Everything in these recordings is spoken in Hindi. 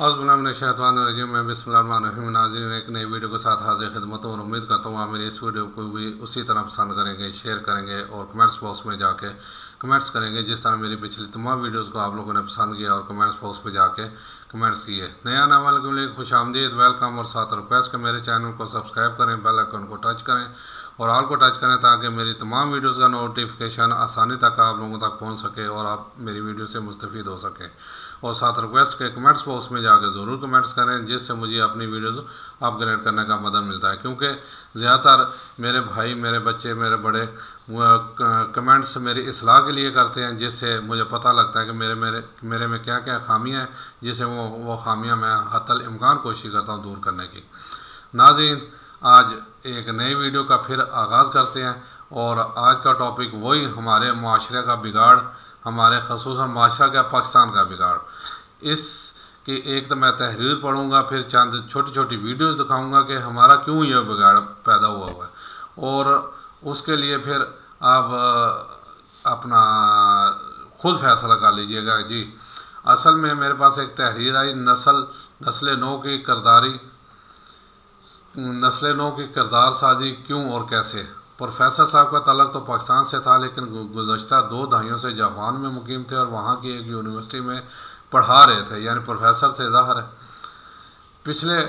औज़ुबिल्लाहि में बिस्मिल्लाहिर्रहमानिर्रहीम। नाज़रीन, एक नई वीडियो के साथ हाजिर खिदमत हूँ और उम्मीद करता हूँ आप मेरी इस वीडियो को भी उसी तरह पसंद करेंगे, शेयर करेंगे और कमेंट्स बॉक्स में जाके कमेंट्स करेंगे जिस तरह मेरी पिछली तमाम वीडियोस को आप लोगों ने पसंद किया और कमेंट्स बॉक्स में जाके कमेंट्स किए। नया आने वाले के लिए खुश आमदीद, वेलकम और साथ रिक्वेस्ट कि मेरे चैनल को सब्सक्राइब करें, बेल आइकन को टच करें और ऑल को टच करें ताकि मेरी तमाम वीडियोस का नोटिफिकेशन आसानी तक आप लोगों तक पहुंच सके और आप मेरी वीडियो से मुस्तफ़ीद हो सकें। और साथ रिक्वेस्ट के कमेंट्स बॉक्स में जाकर ज़रूर कमेंट्स करें जिससे मुझे अपनी वीडियोस अपग्रेड करने का मदद मिलता है, क्योंकि ज़्यादातर मेरे भाई, मेरे बच्चे, मेरे बड़े कमेंट्स मेरी इस्लाह के लिए करते हैं, जिससे मुझे पता लगता है कि मेरे में क्या क्या खामियाँ हैं, जिससे वो खामियाँ मैं हत्तल इम्कान कोशिश करता हूँ दूर करने की। नाज़रीन, आज एक नई वीडियो का फिर आगाज़ करते हैं और आज का टॉपिक वही हमारे माशरे का बिगाड़, हमारे ख़ुसूसन माशरा का पाकिस्तान का बिगाड़। इसकी एक तो मैं तहरीर पढ़ूँगा, फिर चंद छोटी छोटी वीडियोस दिखाऊँगा कि हमारा क्यों यह बिगाड़ पैदा हुआ है और उसके लिए फिर आप अपना खुद फैसला कर लीजिएगा। जी, असल में मेरे पास एक तहरीर आई, नस्ल नौ की किरदार साजी क्यों और कैसे। प्रोफेसर साहब का तल्लुक़ तो पाकिस्तान से था, लेकिन गुज़श्ता 2 दहाइयों से जापान में मुकीम थे और वहाँ की एक यूनिवर्सिटी में पढ़ा रहे थे, यानी प्रोफेसर थे। ज़ाहिर है पिछले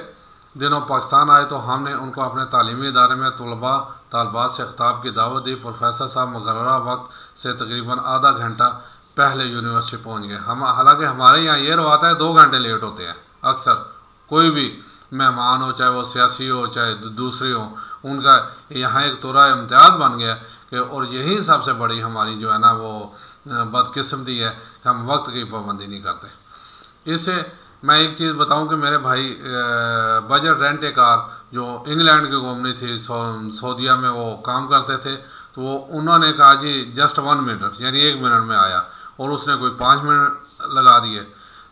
दिनों पाकिस्तान आए तो हमने उनको अपने तालीमी इदारे में तालबात से खिताब की दावत दी। प्रोफेसर साहब मुकर्ररा वक्त से तकरीबन आधा घंटा पहले यूनिवर्सिटी पहुँच गए। हालांकि हमारे यहाँ ये रवाता है 2 घंटे लेट होते हैं अक्सर। कोई भी मेहमान हो, चाहे वो सियासी हो चाहे दूसरे हो, उनका यहाँ एक तोरा इम्तियाज़ बन गया कि और यही सबसे बड़ी हमारी जो है ना वो बदकिस्मती है कि हम वक्त की पाबंदी नहीं करते। इससे मैं एक चीज़ बताऊं कि मेरे भाई बजट रेंट ए कार जो इंग्लैंड की कंपनी थी, सऊदीया में वो काम करते थे, तो वो उन्होंने कहा जी जस्ट 1 मिनट, यानी 1 मिनट में आया और उसने कोई 5 मिनट लगा दिए।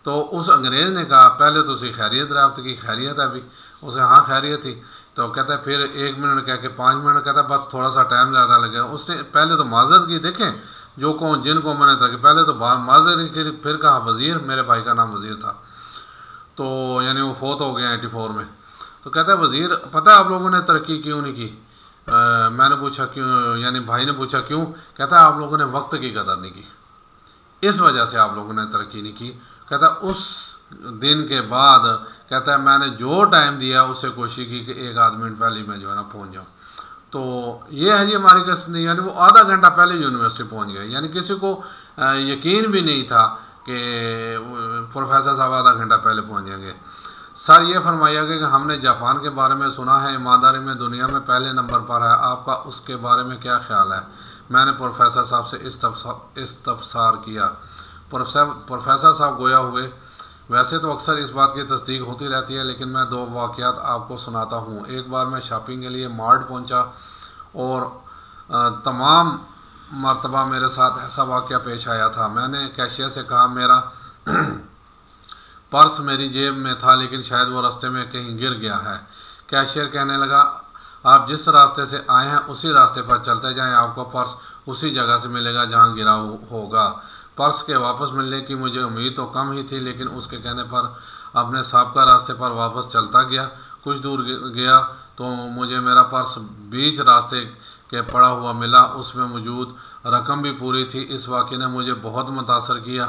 तो उस अंग्रेज़ ने कहा पहले तो उसे खैरियत राफ्त की, खैरियत है अभी, उसे हाँ खैरियत थी। तो कहता है फिर 1 मिनट कह के 5 मिनट, कहता है बस थोड़ा सा टाइम ज़्यादा लगे। उसने पहले तो माजरत की, देखें जिनको मैंने था कि पहले तो माजरत की, फिर कहा वज़ीर, मेरे भाई का नाम वज़ीर था, तो यानी वो फोत हो गया 84 में। तो कहता है वज़ीर, पता है आप लोगों ने तरक्की क्यों नहीं की? मैंने पूछा क्यों, यानी भाई ने पूछा क्यों? कहता है आप लोगों ने वक्त की कदर नहीं की, इस वजह से आप लोगों ने तरक्की नहीं की। कहता है उस दिन के बाद कहता है मैंने जो टाइम दिया उससे कोशिश की कि 1 आध मिनट पहले मैं जो है ना पहुँच जाऊँ। तो ये है जी हमारी किस्मत, यानी वो आधा घंटा पहले यूनिवर्सिटी पहुँच गए। यानी किसी को यकीन भी नहीं था कि प्रोफेसर साहब आधा घंटा पहले पहुँच जाएंगे। सर ये फरमाया गया कि हमने जापान के बारे में सुना है, ईमानदारी में दुनिया में पहले नंबर पर है, आपका उसके बारे में क्या ख्याल है? मैंने प्रोफेसर साहब से इस्तफसार किया। प्रोफेसर साहब गोया हुए, वैसे तो अक्सर इस बात की तस्दीक होती रहती है, लेकिन मैं 2 वाक़यात आपको सुनाता हूँ। एक बार मैं शॉपिंग के लिए मार्ट पहुँचा और तमाम मरतबा मेरे साथ ऐसा वाक़या पेश आया था। मैंने कैशियर से कहा मेरा पर्स मेरी जेब में था, लेकिन शायद वो रास्ते में कहीं गिर गया है। कैशियर कहने लगा आप जिस रास्ते से आए हैं उसी रास्ते पर चलते जाएं, आपको पर्स उसी जगह से मिलेगा जहां गिरा होगा। पर्स के वापस मिलने की मुझे उम्मीद तो कम ही थी, लेकिन उसके कहने पर अपने साबका रास्ते पर वापस चलता गया। कुछ दूर गया तो मुझे मेरा पर्स बीच रास्ते के पड़ा हुआ मिला, उसमें मौजूद रकम भी पूरी थी। इस वाक़े ने मुझे बहुत मुतासर किया।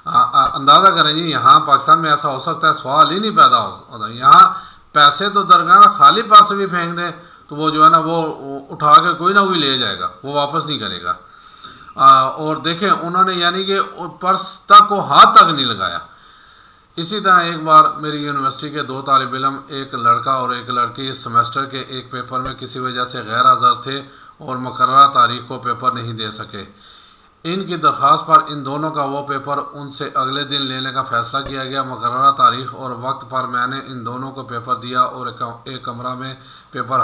अंदाज़ा करें जी, यहाँ पाकिस्तान में ऐसा हो सकता है? सवाल ही नहीं पैदा होता। यहाँ पैसे तो दरगाह खाली पर्स भी फेंक दें तो वो जो है ना वो उठा के कोई ना कोई ले जाएगा, वो वापस नहीं करेगा। और देखें उन्होंने यानी कि पर्स तक को हाथ तक नहीं लगाया। इसी तरह एक बार मेरी यूनिवर्सिटी के 2 तालिब इल्म, एक लड़का और एक लड़की, इस सेमेस्टर के एक पेपर में किसी वजह से गैर हाज़िर थे और मुकर्ररा तारीख को पेपर नहीं दे सके। इनकी दरख्वास्त पर इन दोनों का वो पेपर उनसे अगले दिन लेने का फ़ैसला किया गया। मुकर्ररा तारीख और वक्त पर मैंने इन दोनों को पेपर दिया और एक कमरा में पेपर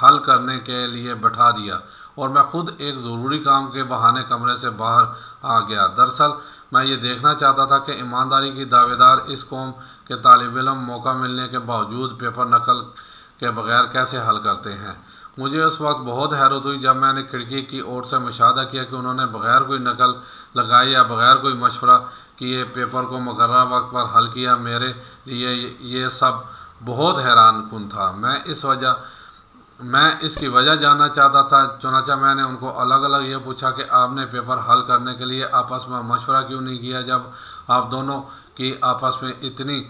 हल करने के लिए बैठा दिया और मैं खुद एक ज़रूरी काम के बहाने कमरे से बाहर आ गया। दरअसल मैं ये देखना चाहता था कि ईमानदारी की दावेदार इस कौम के तालिब इल्म मौका मिलने के बावजूद पेपर नकल के बगैर कैसे हल करते हैं। मुझे उस वक्त बहुत हैरत हुई जब मैंने खिड़की की ओर से मुशाहदा किया कि उन्होंने बग़ैर कोई नकल लगाई या बग़ैर कोई मशवरा किए पेपर को मुकर्रर वक्त पर हल किया। मेरे लिए ये सब बहुत हैरान कुन था। मैं इसकी वजह जानना चाहता था, चुनांचे मैंने उनको अलग अलग ये पूछा कि आपने पेपर हल करने के लिए आपस में मशवरा क्यों नहीं किया जब आप दोनों की आपस में इतनी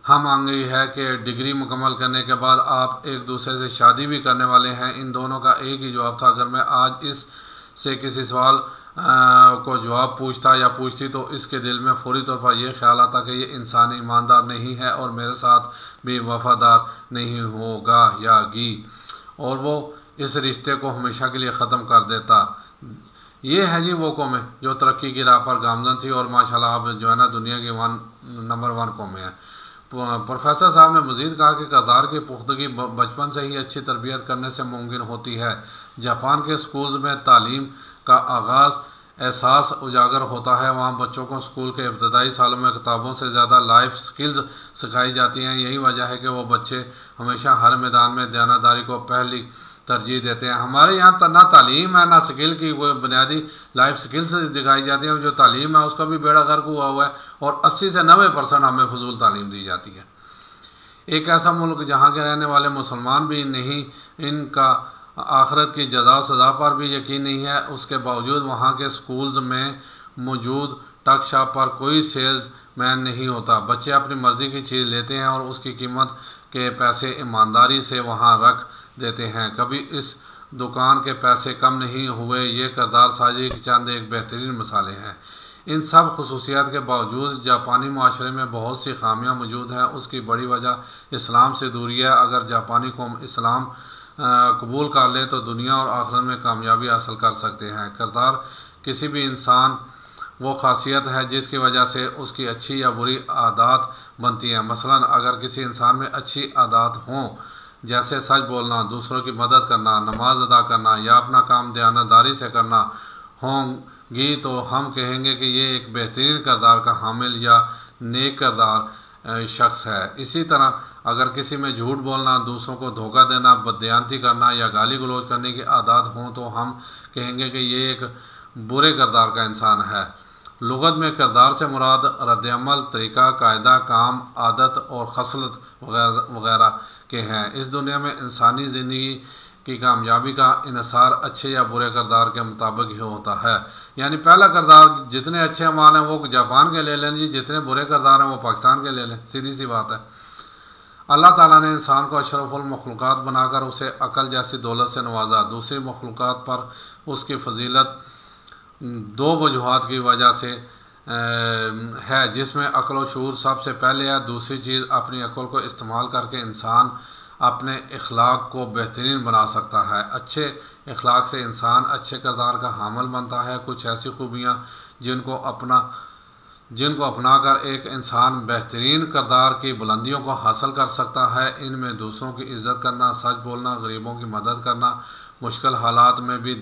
हम आंगी है कि डिग्री मुकम्मल करने के बाद आप एक दूसरे से शादी भी करने वाले हैं। इन दोनों का एक ही जवाब था। अगर मैं आज इस से किसी सवाल को जवाब पूछता या पूछती तो इसके दिल में फौरी तौर पर यह ख्याल आता कि ये इंसान ईमानदार नहीं है और मेरे साथ भी वफादार नहीं होगा या गी, और वो इस रिश्ते को हमेशा के लिए ख़त्म कर देता। ये है जी वो कौमें जो तरक्की की राह पर गामजन थी और माशाल्लाह अब जो है ना दुनिया की नंबर 1 कौमें हैं। प्रोफेसर साहब ने मज़ीद कहा कि किरदार की पुख्तगी बचपन से ही अच्छी तरबियत करने से मुमकिन होती है। जापान के स्कूल्स में तालीम का आगाज़ एहसास उजागर होता है। वहाँ बच्चों को स्कूल के इब्तदाई सालों में किताबों से ज़्यादा लाइफ स्किल्स सिखाई जाती हैं। यही वजह है कि वो बच्चे हमेशा हर मैदान में दयानतदारी को पहली तरजीह देते हैं। हमारे यहाँ ना तालीम है ना स्किल की वो बुनियादी लाइफ स्किल्स दिखाई जाती हैं। जो तालीम है उसका भी बेड़ा गर्क हुआ हुआ है और 80 से 90% हमें फजूल तालीम दी जाती है। एक ऐसा मुल्क जहाँ के रहने वाले मुसलमान भी नहीं, इनका आखिरत की जज़ा सज़ा पर भी यकीन नहीं है, उसके बावजूद वहाँ के स्कूल्स में मौजूद टक शॉप पर कोई सेल्स मैन नहीं होता। बच्चे अपनी मर्ज़ी की चीज़ लेते हैं और उसकी कीमत के पैसे ईमानदारी से वहाँ रख देते हैं। कभी इस दुकान के पैसे कम नहीं हुए। ये किरदार साजी की चंद एक बेहतरीन मिसालें हैं। इन सब खसूसियात के बावजूद जापानी माशरे में बहुत सी खामियां मौजूद हैं। उसकी बड़ी वजह इस्लाम से दूरी है। अगर जापानी कौम इस्लाम कबूल कर ले तो दुनिया और आखिरत में कामयाबी हासिल कर सकते हैं। किरदार किसी भी इंसान वो खासियत है जिसकी वजह से उसकी अच्छी या बुरी आदत बनती हैं। मसलन अगर किसी इंसान में अच्छी आदत हों जैसे सच बोलना, दूसरों की मदद करना, नमाज अदा करना या अपना काम दयानतदारी से करना होंगी तो हम कहेंगे कि ये एक बेहतरीन किरदार का हामिल या नेक किरदार शख्स है। इसी तरह अगर किसी में झूठ बोलना, दूसरों को धोखा देना, बददियानती करना या गाली गलौज करने की आदत हों तो हम कहेंगे कि ये एक बुरे किरदार का इंसान है। लुगत में किरदार से मुराद रद्दअमल, तरीका, कायदा, काम, आदत और खसलत वगैरह के हैं। इस दुनिया में इंसानी ज़िंदगी की कामयाबी का इन्हिसार अच्छे या बुरे किरदार के मुताबिक ही होता है। यानी पहला किरदार जितने अच्छे अमाल हैं वो जापान के ले लें जी, जितने बुरे किरदार हैं वो पाकिस्तान के ले लें, सीधी सी बात है। अल्लाह ताला ने इंसान को अशरफुल मखलूक़ात बनाकर उसे अक़ल जैसी दौलत से नवाजा। दूसरी मखलूक़ात पर उसकी फजीलत 2 वजूहात की वजह से है, जिसमें अक्ल व शऊर सबसे पहले है। दूसरी चीज़, अपनी अक्ल को इस्तेमाल करके इंसान अपने अखलाक को बेहतरीन बना सकता है। अच्छे अखलाक से इंसान अच्छे किरदार का हामिल बनता है। कुछ ऐसी खूबियाँ जिनको अपनाकर एक इंसान बेहतरीन किरदार की बुलंदियों को हासिल कर सकता है। इनमें दूसरों की इज़्ज़त करना, सच बोलना, गरीबों की मदद करना, मुश्किल हालात में भी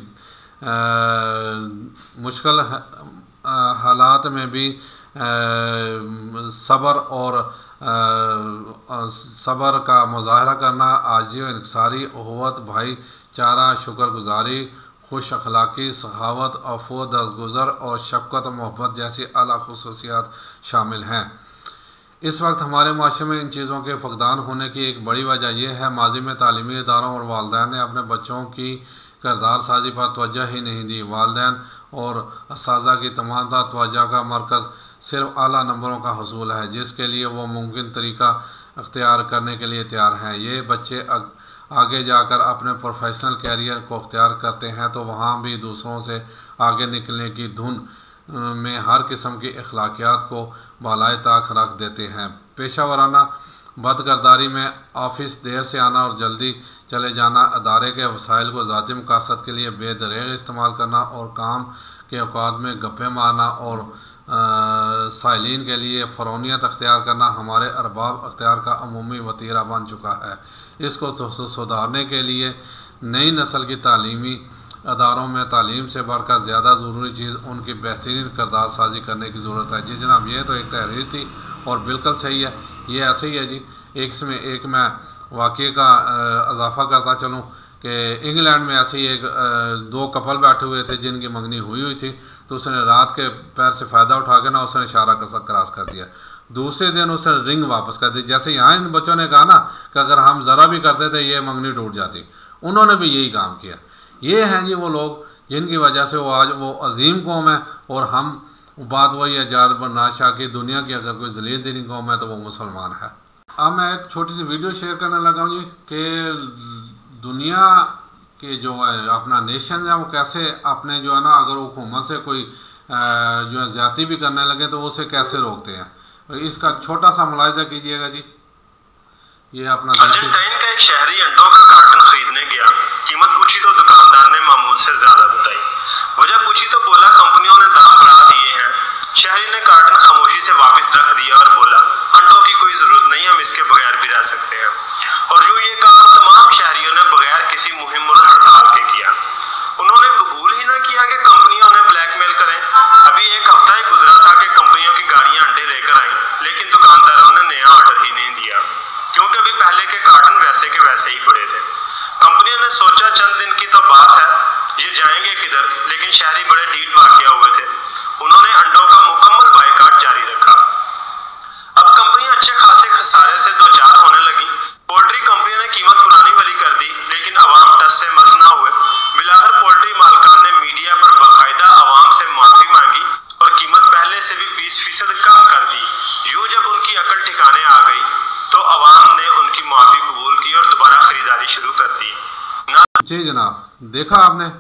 सब्र का मुजाहरा करना, आजिज़ी व इनकिसारी, उख़्वत, भाईचारा, शुक्रगुजारी, खुश अखलाक़ी, सखावत, अफ़्व, दरगुज़र और शफ़क़त व मोहब्बत जैसी आला ख़ुसूसियात शामिल हैं। इस वक्त हमारे माशरे में इन चीज़ों के फ़क़दान होने की एक बड़ी वजह यह है, माजी में तालीमी इदारों और वालिदैन ने अपने बच्चों की किरदार साजी पर तवज्जो ही नहीं दी। वालिदैन और असातिज़ा की तमाम तवज्जो का मरकज़ सिर्फ आला नंबरों का हसूल है, जिसके लिए वो मुमकिन तरीका अख्तियार करने के लिए तैयार हैं। ये बच्चे आगे जाकर अपने प्रोफेशनल कैरियर को अख्तियार करते हैं तो वहाँ भी दूसरों से आगे निकलने की धुन में हर किस्म की अखलाकियात को बालाए ताक रख देते हैं। पेशा वराना बदकिरदारी में ऑफिस देर से आना और जल्दी चले जाना, अदारे के वसाइल को ज़ाती मकासद के लिए बेदरेग इस्तेमाल करना और काम के औकात में गप्पे मारना और साइलिन के लिए फ़रौनियत अख्तियार करना हमारे अरबाब अख्तियार का अमूमी वतीरा बन चुका है। इसको सुधारने के लिए नई नस्ल की तालीमी अदारों में तालीम से बढ़कर ज़्यादा ज़रूरी चीज़ उनकी बेहतरीन किरदार साजी करने की ज़रूरत है। जी जनाब, ये तो एक तहरीर थी और बिल्कुल सही है, ये ऐसे ही है जी। एक इसमें एक मैं वाक़े का इजाफ़ा करता चलूँ कि इंग्लैंड में ऐसे ही एक दो कपल बैठे हुए थे जिनकी मंगनी हुई थी, तो उसने रात के पैर से फ़ायदा उठा के ना उसने इशारा क्रॉस कर दिया। दूसरे दिन उसने रिंग वापस कर दी। जैसे यहाँ इन बच्चों ने कहा ना कि अगर हम ज़रा भी करते थे ये मंगनी टूट जाती, उन्होंने भी यही काम किया। ये हैं जी वो लोग जिनकी वजह से वो आज वो अजीम कौम है। और हम बात वही है जार बनाशाह की, दुनिया की अगर कोई जलील दिनी कौम है तो वो मुसलमान है। अब मैं एक छोटी सी वीडियो शेयर करने लगा हूँ जी कि दुनिया के जो है अपना नेशन है वो कैसे अपने जो है ना अगर हुकूमत से कोई जो है ज़्यादती भी करने लगे तो वो उसे कैसे रोकते हैं। इसका छोटा सा मुलाहिजा कीजिएगा जी। ये अपना अर्जेंटाइन का एक शहरी अंडों का कार्टन खरीदने गया। कीमत पूछी तो दुकानदार ने मामूल से ज्यादा बताई। वजह पूछी तो बोला कंपनियों ने दाम बढ़ा दिए हैं। शहरी ने कार्टन खामोशी से वापस रख दिया और बोला अंडों की कोई जरूरत नहीं, हम इसके बगैर भी रह सकते हैं। और यूं ये काम तमाम शहरियों ने बगैर किसी मुहिम और हड़ताल के किया। उन्होंने कबूल ही ना किया कि कंपनियों ने ब्लैकमेल करें। अभी एक हफ्ता ही गुजरा था कि कंपनियों की गाड़ियां अंडे लेकर आई, लेकिन दुकानदारों ने नया ऑर्डर ही नहीं दिया क्योंकि अभी पहले के कार्टन वैसे के वैसे ही पड़े थे। कंपनियों ने सोचा चंद दिन की तो बात है, ये जाएंगे किधर, लेकिन शहरी बड़े ढीठ वाक़या हुए थे। उन्होंने अंडों का मुकम्मल बायकाट जारी रखा। अब कंपनियां अच्छे खासे खसारे से दो चार होने लगी। पोल्ट्री कंपनियों ने कीमत पुरानी वाली कर दी, लेकिन अवाम टस से मस ना हुए। बिलाखिर पोल्ट्री मालकान ने मीडिया पर बाकायदा अवाम से माफी मांगी और कीमत पहले से भी 20% कम कर दी। यूं जब उनकी अकल ठिकाने आ गई तो अवाम ने उनकी माफी कबूल की और दोबारा खरीदारी शुरू कर दी। जी जनाब, देखा आपने,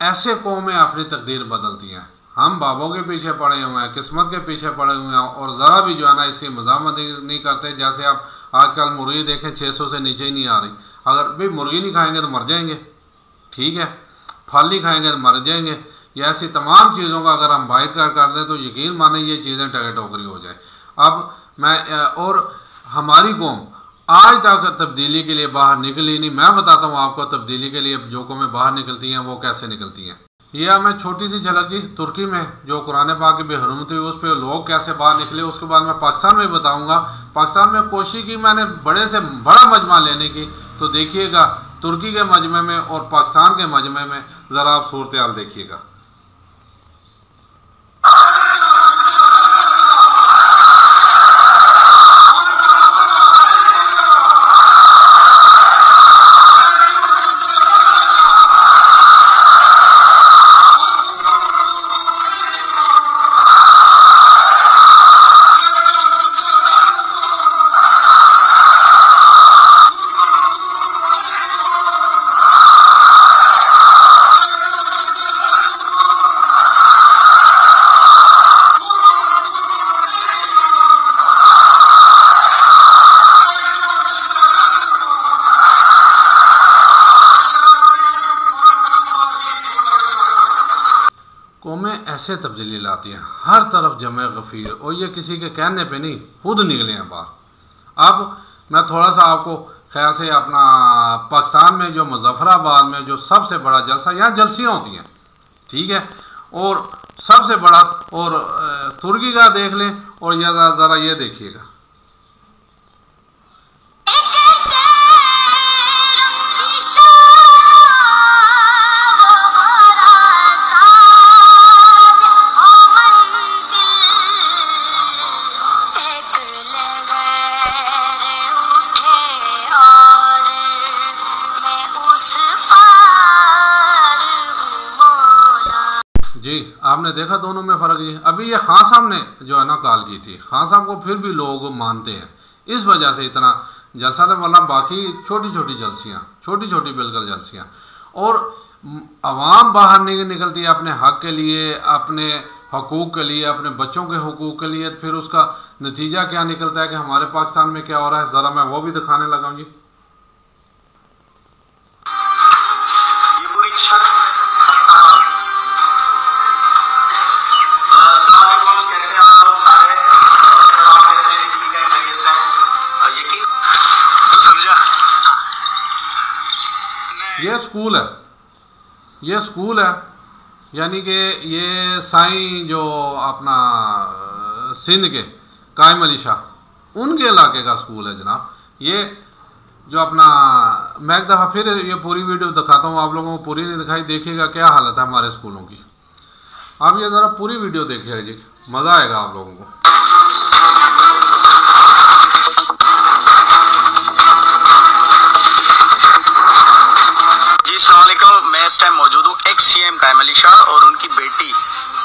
ऐसे कौमें अपनी तकदीर बदलती हैं। हम बाबों के पीछे पड़े हुए हैं, किस्मत के पीछे पड़े हुए हैं और ज़रा भी जो है ना इसकी मज़ामत नहीं करते। जैसे आप आजकल मुर्गी देखें 600 से नीचे ही नहीं आ रही। अगर भाई मुर्गी नहीं खाएंगे तो मर जाएंगे, ठीक है, फल नहीं खाएंगे तो मर जाएंगे। ये ऐसी तमाम चीज़ों का अगर हम बाइट कर दें तो यकीन माने ये चीज़ें टके टोकरी हो जाए। अब मैं और हमारी कौम आज तक तब्दीली के लिए बाहर निकली नहीं। मैं बताता हूँ आपको तब्दीली के लिए जो कौमें बाहर निकलती हैं वो कैसे निकलती हैं। यह मैं छोटी सी झलक जी तुर्की में जो कुरान पाक की बेहरमती हुई उस पर लोग कैसे बाहर निकले, उसके बाद मैं पाकिस्तान में बताऊँगा। पाकिस्तान में कोशिश की मैंने बड़े से बड़ा मजमा लेने की, तो देखिएगा तुर्की के मजमे में और पाकिस्तान के मजमे में ज़रा आप सूरत हाल देखिएगा। कौमें ऐसे तब्दीली लाती हैं, हर तरफ जमे गफ़ीर, और ये किसी के कहने पे नहीं, खुद निकले हैं बाहर। अब मैं थोड़ा सा आपको ख्याल से अपना पाकिस्तान में जो मुजफ्फराबाद में जो सबसे बड़ा जलसा, यहाँ जलसियाँ होती हैं, ठीक है, और सबसे बड़ा और तुर्की का देख लें और यह ज़रा ये देखिएगा। जी आपने देखा दोनों में फ़र्क ये। अभी ये खान साहब ने जो है ना कॉल की थी, खान साहब को फिर भी लोग मानते हैं, इस वजह से इतना जलसा था, वरना बाकी छोटी छोटी जलसियाँ, छोटी छोटी बिल्कुल जलसियाँ। और आवाम बाहर नहीं निकलती है अपने हक़ के लिए, अपने हकूक़ के लिए, अपने बच्चों के हकूक़ के लिए। फिर उसका नतीजा क्या निकलता है कि हमारे पाकिस्तान में क्या हो रहा है, ज़रा मैं वो भी दिखाने लगा हूँ जी। ये स्कूल है, ये स्कूल है, यानी कि ये साईं जो अपना सिंध के कायम अली शाह उनके इलाके का स्कूल है जनाब। ये जो अपना मैं एक दफ़ा फिर ये पूरी वीडियो दिखाता हूँ आप लोगों को, पूरी नहीं दिखाई, देखिएगा क्या हालत है हमारे स्कूलों की। आप ये ज़रा पूरी वीडियो देखिएगा जी, मज़ा आएगा आप लोगों को। जी अस्सलाम वालेकुम, मैं इस टाइम मौजूद हूँ एक्स CM कायम अली शाह और उनकी बेटी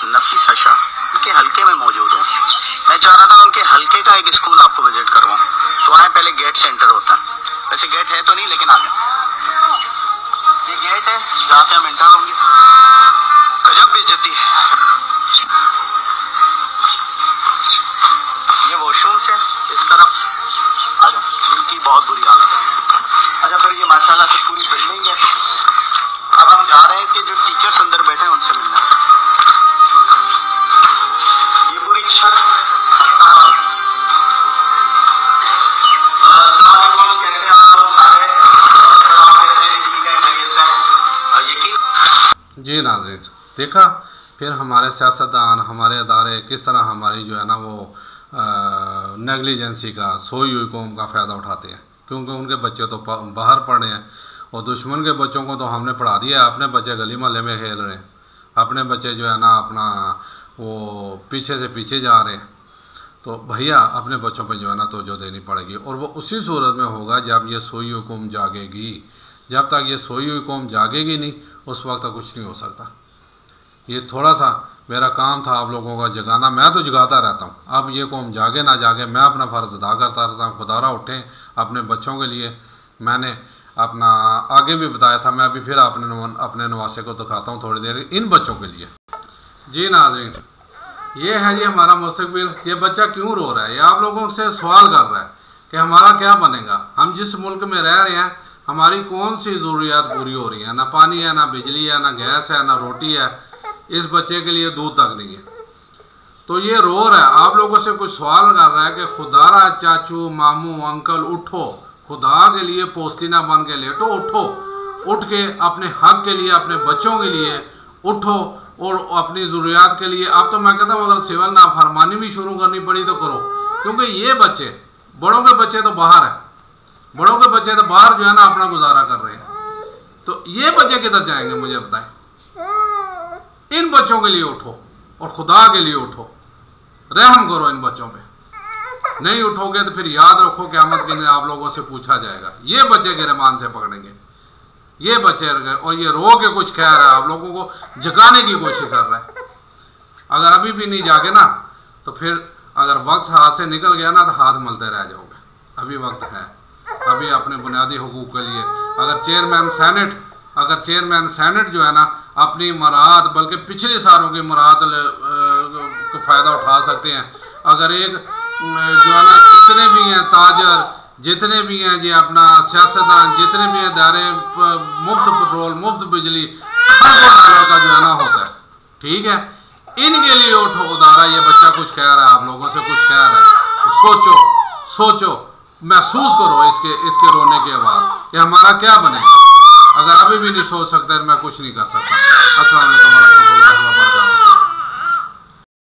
नफीसा शाह, उनके हल्के में मौजूद हूँ। मैं चाह रहा था उनके हल्के का एक स्कूल आपको विजिट करवाऊँ। तो आए, पहले गेट सेंटर होता है, वैसे गेट है तो नहीं लेकिन आ गया। ये गेट है जहाँ से हम एंटर होंगे। गजब बेइज्जती है। ये वॉशरूम्स है, इस तरफ आ जाओ, इनकी बहुत बुरी हालत है। अच्छा, फिर ये माशाल्लाह से पूरी बिल्डिंग है। अब हम जा रहे हैं कि जो टीचर्स अंदर बैठे हैं उनसे मिलना। ये पूरी छत कैसे आप लोग सारे कैसे ठीक है, खैरियत से? यकीन जी नाज़रीन, देखा फिर हमारे सियासतदान, हमारे अदारे किस तरह हमारी जो है ना वो नेगलिजेंसी का, सोई हुई कौम का फ़ायदा उठाते हैं, क्योंकि उनके बच्चे तो बाहर पढ़े हैं और दुश्मन के बच्चों को तो हमने पढ़ा दिया है। अपने बच्चे गली मोहल्ले में खेल रहे हैं, अपने बच्चे जो है ना अपना वो पीछे से पीछे जा रहे हैं। तो भैया अपने बच्चों पे जो है ना तवज्जो देनी पड़ेगी, और वो उसी सूरत में होगा जब ये सोई हुई कौम जागेगी। जब तक ये सोई हुई कौम जागेगी नहीं, उस वक्त तक कुछ नहीं हो सकता। ये थोड़ा सा मेरा काम था आप लोगों का जगाना, मैं तो जगाता रहता हूँ। अब ये कौम जागे ना जागे, मैं अपना फ़र्ज़ अदा करता रहता हूँ। खुदारा उठें अपने बच्चों के लिए। मैंने अपना आगे भी बताया था, मैं अभी फिर अपने नवासे को दिखाता हूँ थोड़ी देर, इन बच्चों के लिए। जी नाज़रीन, ये है जी हमारा मुस्तकबिल। ये बच्चा क्यों रो रहा है? ये आप लोगों से सवाल कर रहा है कि हमारा क्या बनेगा। हम जिस मुल्क में रह रहे हैं, हमारी कौन सी ज़रूरियात पूरी हो रही है? ना पानी है, ना बिजली है, ना गैस है, ना रोटी है। इस बच्चे के लिए दूध तक नहीं है। तो ये रो रहा है, आप लोगों से कुछ सवाल कर रहा है कि खुदारा चाचू मामू अंकल उठो, खुदा के लिए पोस्तीना बन के लेटो, उठो, उठ के अपने हक के लिए, अपने बच्चों के लिए उठो और अपनी ज़रूरियात के लिए। अब तो मैं कहता हूँ अगर सिविल नाफरमानी भी शुरू करनी पड़ी तो करो, क्योंकि ये बच्चे, बड़ों के बच्चे तो बाहर है, बड़ों के बच्चे तो बाहर जो है ना अपना गुजारा कर रहे हैं। तो ये बच्चे किधर जाएंगे मुझे बताएं? इन बच्चों के लिए उठो और खुदा के लिए उठो, रहम करो इन बच्चों पे। नहीं उठोगे तो फिर याद रखो क़यामत के दिन आप लोगों से पूछा जाएगा। ये बच्चे गिरमान से पकड़ेंगे, ये बच्चे, और ये रो के कुछ कह रहा है, आप लोगों को जगाने की कोशिश कर रहा है। अगर अभी भी नहीं जागे ना तो फिर अगर वक्त हाथ से निकल गया ना तो हाथ मलते रह जाओगे। अभी वक्त है, अभी अपने बुनियादी हुकूक के लिए अगर चेयरमैन सेनेट जो है ना अपनी मराहत, बल्कि पिछले सालों की मराहत को फ़ायदा उठा सकते हैं। अगर एक जो है ना जितने भी हैं ताजर, जितने भी हैं जी अपना सियासतदान, जितने भी इदारे, मुफ्त पेट्रोल, मुफ्त बिजली, $1 का जो है ना होता है, ठीक है, इनके लिए उठो उदारा। ये बच्चा कुछ कह रहा है, आप लोगों से कुछ कह रहा है, तो सोचो, महसूस करो इसके रोने के बाद कि हमारा क्या बनेगा। अगर अभी भी नहीं सोच सकते मैं कुछ नहीं कर सकता। अस्सलाम वालेकुम।